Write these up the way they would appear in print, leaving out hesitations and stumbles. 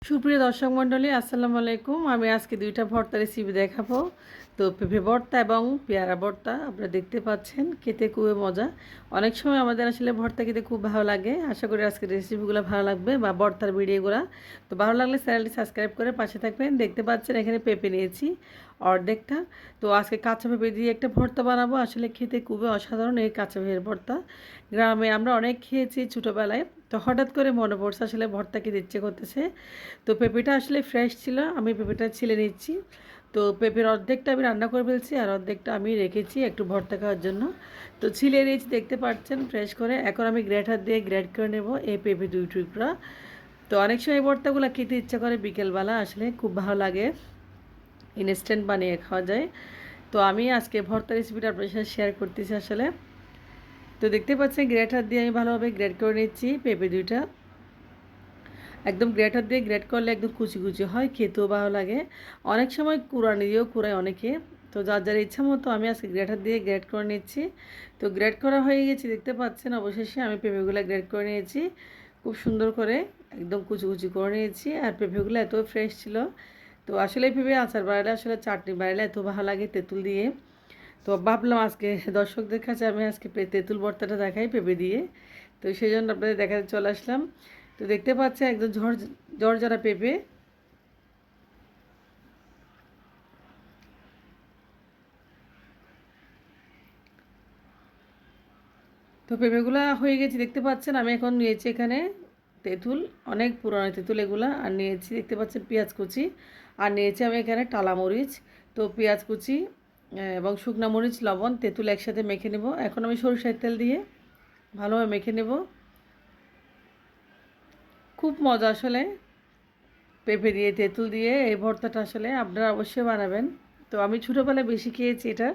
সুপ্রিয় দর্শক মণ্ডলী, আসসালামু আলাইকুম। আমি আজকে দুইটা ভর্তা রেসিপি দেখাবো। তো পেঁপে ভর্তা এবং পেয়ারা ভর্তা আপনারা দেখতে পাচ্ছেন, খেতে খুবই মজা। অনেক সময় আমাদের আসলে ভর্তা খেতে খুব ভালো লাগে। আশা করি আজকের রেসিপিগুলো ভালো লাগবে বা ভর্তার ভিডিওগুলো। তো ভালো লাগলে চ্যানেলটি সাবস্ক্রাইব করে পাশে থাকবেন। দেখতে পাচ্ছেন এখানে পেঁপে নিয়েছি অর্ধেকটা। তো আজকে কাঁচা পেঁপে দিয়ে একটা ভর্তা বানাবো। আসলে খেতে খুবই অসাধারণ এই কাঁচা পেঁপের ভর্তা। গ্রামে আমরা অনেক খেয়েছি ছোটোবেলায়। তো হঠাৎ করে মনে পড়ছে আসলে ভর্তা খেতে ইচ্ছে করতেছে। তো পেঁপেটা আসলে ফ্রেশ ছিল, আমি পেঁপেটা ছিলে নিচ্ছি। তো পেঁপের অর্ধেকটা আমি রান্না করে ফেলছি আর অর্ধেকটা আমি রেখেছি একটু ভর্তা খাওয়ার জন্য। তো ছিলে নিয়েছি, দেখতে পাচ্ছেন ফ্রেশ করে। এখন আমি গ্রেটার দিয়ে গ্রেড করে নেব এই পেঁপে দুই টুকরা। তো অনেক সময় এই ভর্তাগুলো খেতে ইচ্ছা করে বিকেলবেলা, আসলে খুব ভালো লাগে, ইনস্ট্যান্ট বানিয়ে খাওয়া যায়। তো আমি আজকে ভর্তা রেসিপিটা আপনার সাথে শেয়ার করতেছি আসলে। তো দেখতে পাচ্ছেন গ্রেটার দিয়ে আমি ভালোভাবে গ্রেড করে নিচ্ছি পেঁপে দুইটা। একদম গ্রেটার দিয়ে গ্রেট করলে একদম কুচি কুচি হয়, খেতেও ভালো লাগে। অনেক সময় কুড়ানি দিয়েও কুড়ায় অনেকে। তো যার যার ইচ্ছা মতো আমি আজকে গ্রেটার দিয়ে গ্রেট করে নিচ্ছি। তো গ্রেট করা হয়ে গেছে, দেখতে পাচ্ছেন অবশেষে আমি পেঁপেগুলো গ্রেট করে নিয়েছি খুব সুন্দর করে, একদম কুচি কুচি করে নিয়েছি। আর পেঁপেগুলো এত ফ্রেশ ছিল। তো আসলে পেঁপে আচার বানালে, আসলে চাটনি বানালে এত ভালো লাগে তেঁতুল দিয়ে। তো ভাবলাম আজকে দর্শকদের কাছে আমি আজকে তেঁতুল ভর্তাটা দেখাই পেঁপে দিয়ে। তো সেই জন্য আপনাদের দেখাতে চলে আসলাম। তো দেখতে পাচ্ছেন একদম ঝরঝরা পেঁপে। তো পেঁপেগুলো হয়ে গেছে, দেখতে পাচ্ছেন। আমি এখন নিয়েছি এখানে তেঁতুল, অনেক পুরনো তেঁতুল এগুলো। আর নিয়েছি দেখতে পাচ্ছেন পেঁয়াজ কুচি। আর নিয়েছি আমি এখানে টালা মরিচ। তো পেঁয়াজ কুচি এবং শুকনা মরিচ, লবণ, তেঁতুল একসাথে মেখে নেব। এখন আমি সরিষার তেল দিয়ে ভালোভাবে মেখে নেব। খুব মজা আসলে পেঁপে দিয়ে তেঁতুল দিয়ে এই ভর্তাটা, আসলে আপনারা অবশ্যই বানাবেন। তো আমি ছোটোবেলায় বেশি খেয়েছি এটা।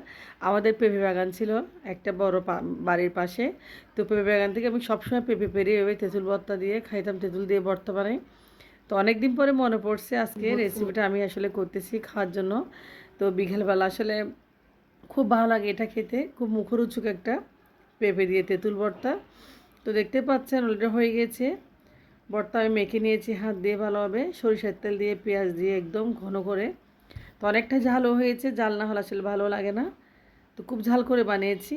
আমাদের পেঁপে বাগান ছিল একটা বড় বাড়ির পাশে। তো পেঁপে বাগান থেকে আমি সবসময় পেঁপে পেরে এভাবে তেঁতুল ভর্তা দিয়ে খাইতাম, তেঁতুল দিয়ে ভর্তা বানাই। তো অনেক দিন পরে মনে পড়ছে আজকে রেসিপিটা আমি আসলে করতেছি খাওয়ার জন্য। তো বিকেলবেলা আসলে খুব ভালো লাগে এটা খেতে, খুব মুখরোচক একটা পেঁপে দিয়ে তেঁতুল ভর্তা। তো দেখতে পাচ্ছেন অলরেডি হয়ে গেছে ভর্তা। আমি মেখে নিয়েছি হাত দিয়ে ভালোভাবে, সরিষার তেল দিয়ে পেঁয়াজ দিয়ে একদম ঘন করে। তো অনেকটা ঝালও হয়েছে, ঝাল না হলে আসলে ভালো লাগে না। তো খুব ঝাল করে বানিয়েছি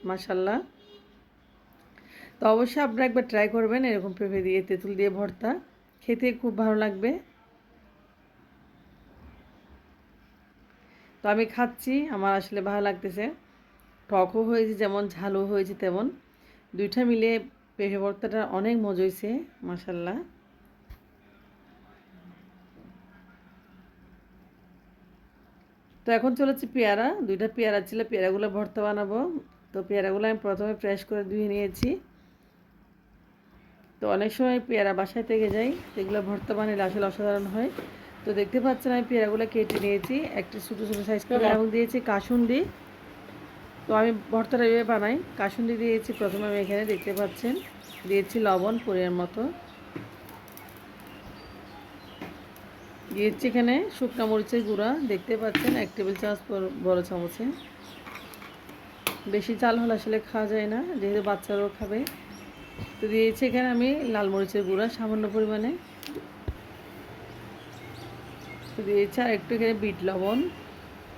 মাশাল্লাহ। তো অবশ্যই আপনারা একবার ট্রাই করবেন এরকম পেঁপে দিয়ে তেঁতুল দিয়ে ভর্তা, খেতে খুব ভালো লাগবে। তো আমি খাচ্ছি, আমার আসলে ভালো লাগতেছে। টকও হয়েছে যেমন, ঝালও হয়েছে তেমন। দুইটা মিলে পেঁপে ভর্তাটা অনেক মজা হয়েছে মাশাল্লাহ। তো এখন চলেছে পেয়ারা, দুইটা পেয়ারা ছিল, পেয়ারাগুলো ভর্তা বানাবো। তো পেয়ারাগুলো আমি প্রথমে ফ্রেশ করে ধুয়ে নিয়েছি। তো অনেক সময় পেয়ারা বাসায় থেকে যাই, সেগুলো ভর্তা বানালে আসলে অসাধারণ হয়। তো দেখতে পাচ্ছেন আমি পেয়ারাগুলো কেটে নিয়েছি একটা ছোটো ছোটো সাইজ করে, এবং দিয়েছি কাসুন্দি। তো আমি ভর্তাটা এভাবে বানাই, কাসুন্দি দিয়েছি প্রথমে আমি এখানে, দেখতে পাচ্ছেন। দিয়েছি লবণ পরিমাণ মতো, দিয়েছি এখানে শুকনো মরিচের গুঁড়া, দেখতে পাচ্ছেন 1 টেবিল চামচ বড় চামচে। বেশি চাল হলে আসলে খাওয়া যায় না, যেহেতু বাচ্চারাও খাবে। তো দিয়েছি এখানে আমি লাল মরিচের গুঁড়া সামান্য পরিমাণে। তো দিয়েছি আর একটু এখানে বিট লবণ।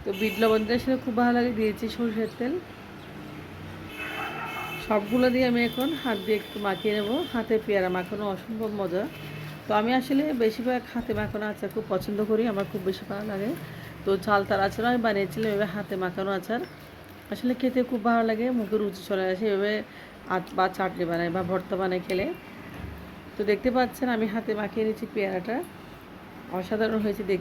তো বিট লবণটা আসলে খুব ভালো লাগে। দিয়েছি সরষের তেল। সবগুলো দিয়ে আমি এখন হাত দিয়ে একটু মাখিয়ে নেব। হাতে পেয়ারা মাখানো অসম্ভব মজা। তো আমি আসলে বেশিরভাগ হাতে মাখানো আচার খুব পছন্দ করি, আমার খুব বেশি ভালো লাগে। তো চালতার আচারও আমি বানিয়েছিলাম এভাবে হাতে মাখানো আচার, আসলে খেতে খুব ভালো লাগে, মুখে রুচি চলে আসে এভাবে। বা চাটনি বানাই বা ভর্তা বানাই খেলে। তো দেখতে পাচ্ছেন আমি হাতে মাখিয়ে নিচ্ছি পেয়ারাটা, অসাধারণ হয়েছে দেখতে।